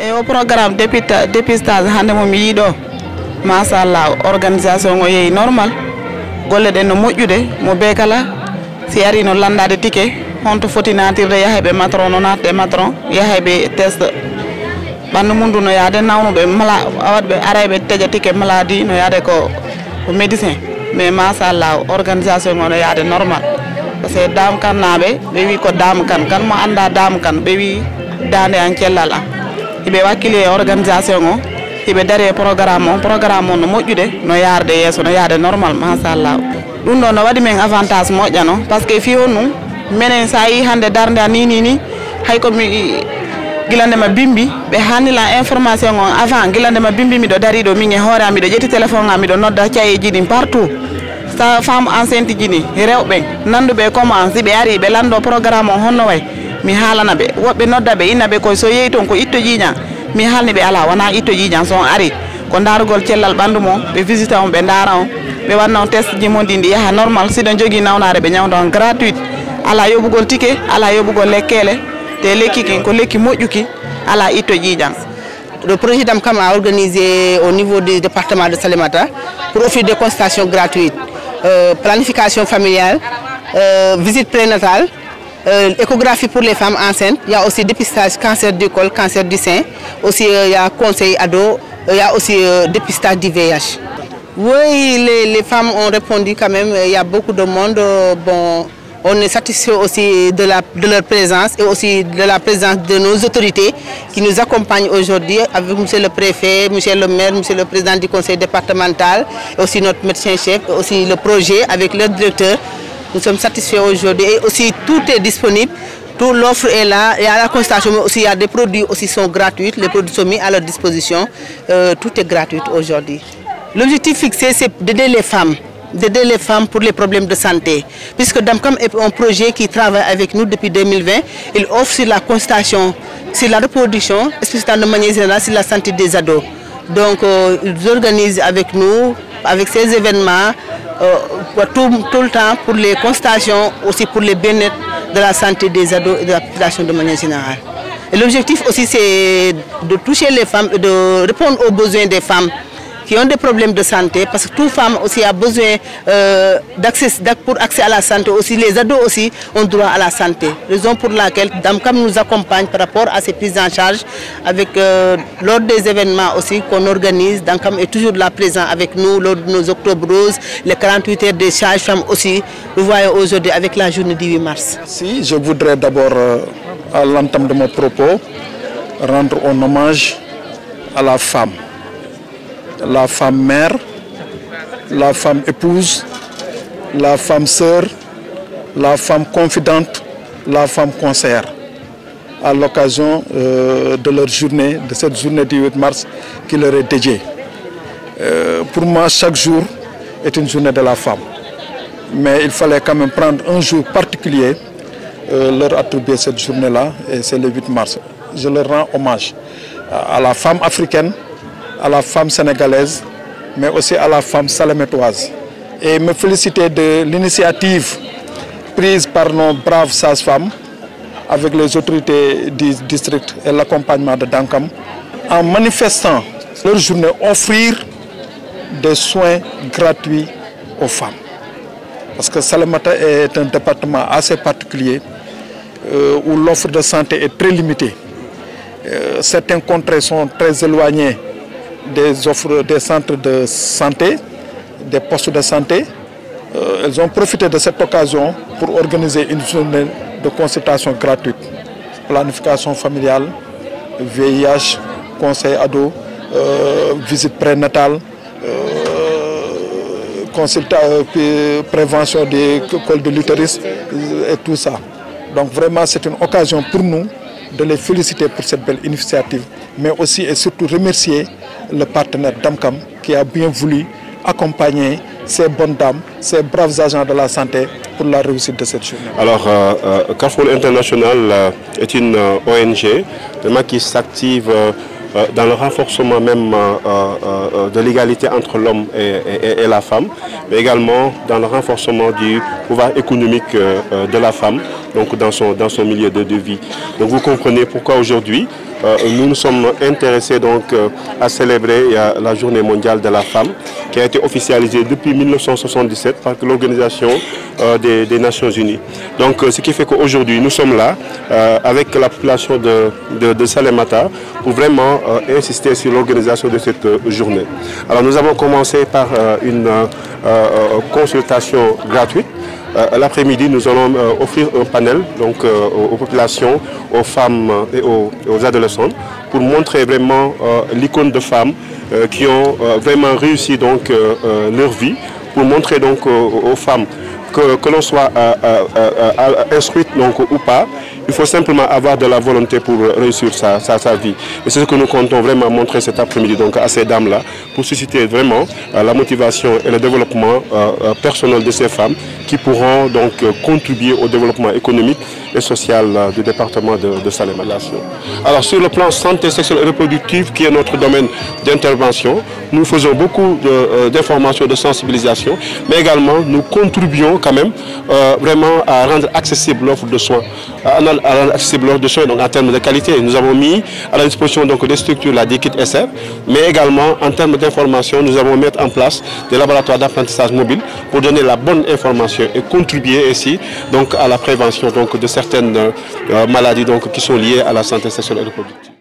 Et au programme dépistage hande mo mi yiɗo machallah organisation o yeehi normal golle ɗen no moƴƴude mo be kala si ari no landade ticket honto foti natirde yahay ɓe matron no natde matron yahay ɓe test ɓandu mum ndu no yaade nawnuɓe mala awaɗɓe arayɓe teƴa ticket maladie no yaade ko médecin mais machallah organisation o no yaade normal par ce que Dame Kane naɓe ɓe wi ko Dame Kane kan mo anda Dame Kane ɓe wi dande an cellal an hiɓe wakkili e organisation o hiɓe daari e programme o no moƴƴude no yarde yeeso no yaade normal machallah ɗum ɗo no waɗi men avantage moƴƴano par ce que fi on num minen sa yi hande darde a ni hay komi guilandema bimbi ɓe hannila information on avant guilandema bimbi miɗo dari ɗo min e hoore am miɗo ƴetti téléphone am miɗo nodda cayeji ɗin partout sa femme enceinte ji ni rewɓe nanduɓe comment si ɓe ari ɓe lando programme o honno way mi haalana ɓe woɓɓe nodda ɓe inna ɓe koye so yeeyi toon ko itto jiiñan mi haalni ɓe ala wona itto jiiñan son ari ko darugol cellal ɓandu mo ɓe visita on ɓe daara on ɓe wanna on test ji mon ɗi yaha normal siɗon jogui nawnare ɓe ñawda on gratuite ala yoɓugol ticket ala yoɓugol lekkele te lekki ken ko lekki moƴƴuki ala itto jiiƴan. Le projet Dame Kane a organisé au niveau du département de Salémata pour offrir des consultations gratuites, planification familiale, visite prénatale, échographie pour les femmes enceintes, il y a aussi dépistage cancer du col, cancer du sein, aussi il y a conseil ado, il y a aussi dépistage du VIH. Oui, les femmes ont répondu quand même, il y a beaucoup de monde. Bon, on est satisfait aussi de leur présence et aussi de la présence de nos autorités qui nous accompagnent aujourd'hui avec monsieur le préfet, monsieur le maire, monsieur le président du conseil départemental, et aussi notre médecin-chef, et aussi le projet avec leur directeur. Nous sommes satisfaits aujourd'hui et aussi tout est disponible, toute l'offre est là, et à la consultation aussi il y a des produits aussi sont gratuits, les produits sont mis à leur disposition, tout est gratuit aujourd'hui. L'objectif fixé c'est d'aider les femmes pour les problèmes de santé. Puisque Dame Kane est un projet qui travaille avec nous depuis 2020, il offre sur la consultation, sur la reproduction, spécialement de manière générale sur la santé des ados. Donc ils organisent avec nous, avec ces événements, tout le temps pour les consultations, aussi pour les bien-être de la santé des ados et de la population de manière générale. Et l'objectif aussi c'est de toucher les femmes et de répondre aux besoins des femmes qui ont des problèmes de santé, parce que toute femme aussi a besoin pour accès à la santé, aussi les ados aussi ont droit à la santé. Raison pour laquelle Dame Kane nous accompagne par rapport à ces prises en charge, avec lors des événements aussi qu'on organise. Dame Kane est toujours là présent avec nous lors de nos octobre roses, les 48 heures des sages-femmes aussi. Vous voyez aujourd'hui avec la journée du 8 mars. Si, je voudrais d'abord, à l'entame de mon propos, rendre un hommage à la femme mère, la femme épouse, la femme sœur, la femme confidente, la femme conseillère, à l'occasion de leur journée, de cette journée du 8 mars qui leur est dédiée. Pour moi, chaque jour est une journée de la femme, mais il fallait quand même prendre un jour particulier, leur attribuer cette journée-là, et c'est le 8 mars. Je leur rends hommage à la femme africaine, à la femme sénégalaise, mais aussi à la femme salématoise. Et me féliciter de l'initiative prise par nos braves sages-femmes avec les autorités du district et l'accompagnement de Dame Kane, en manifestant leur journée, offrir des soins gratuits aux femmes. Parce que Salémata est un département assez particulier où l'offre de santé est très limitée. Certains contrées sont très éloignées des offres des centres de santé, des postes de santé. Elles ont profité de cette occasion pour organiser une journée de consultation gratuite. Planification familiale, VIH, conseil ado, visite prénatale, prévention des cols de l'utérus et tout ça. Donc vraiment c'est une occasion pour nous de les féliciter pour cette belle initiative, mais aussi et surtout remercier le partenaire Dame Kane qui a bien voulu accompagner ces bonnes dames, ces braves agents de la santé pour la réussite de cette journée. Alors, Carrefour International est une ONG qui s'active dans le renforcement même de l'égalité entre l'homme et la femme, mais également dans le renforcement du pouvoir économique de la femme, donc dans son milieu de vie. Donc vous comprenez pourquoi aujourd'hui nous nous sommes intéressés donc à célébrer la Journée mondiale de la femme qui a été officialisée depuis 1977 par l'Organisation des Nations Unies. Donc ce qui fait qu'aujourd'hui nous sommes là avec la population de Salémata pour vraiment insister sur l'organisation de cette journée. Alors nous avons commencé par une consultation gratuite. L'après-midi, nous allons offrir un panel donc, aux populations, aux femmes et aux adolescents pour montrer vraiment l'icône de femmes qui ont vraiment réussi donc, leur vie, pour montrer donc, aux femmes que l'on soit instruite donc, ou pas, il faut simplement avoir de la volonté pour réussir sa vie. Et c'est ce que nous comptons vraiment montrer cet après-midi donc, à ces dames-là, pour susciter vraiment la motivation et le développement personnel de ces femmes qui pourront donc contribuer au développement économique et social du département de Salémata. Alors sur le plan santé sexuelle et reproductive, qui est notre domaine d'intervention, nous faisons beaucoup d'informations, de sensibilisation, mais également nous contribuons quand même vraiment à rendre accessible l'offre de soins, donc en termes de qualité. Nous avons mis à la disposition donc, des structures, des kits SF, mais également en termes d'information, nous avons mis en place des laboratoires d'apprentissage mobile pour donner la bonne information et contribuer ainsi donc, à la prévention donc, de certaines maladies donc, qui sont liées à la santé sexuelle et reproductive.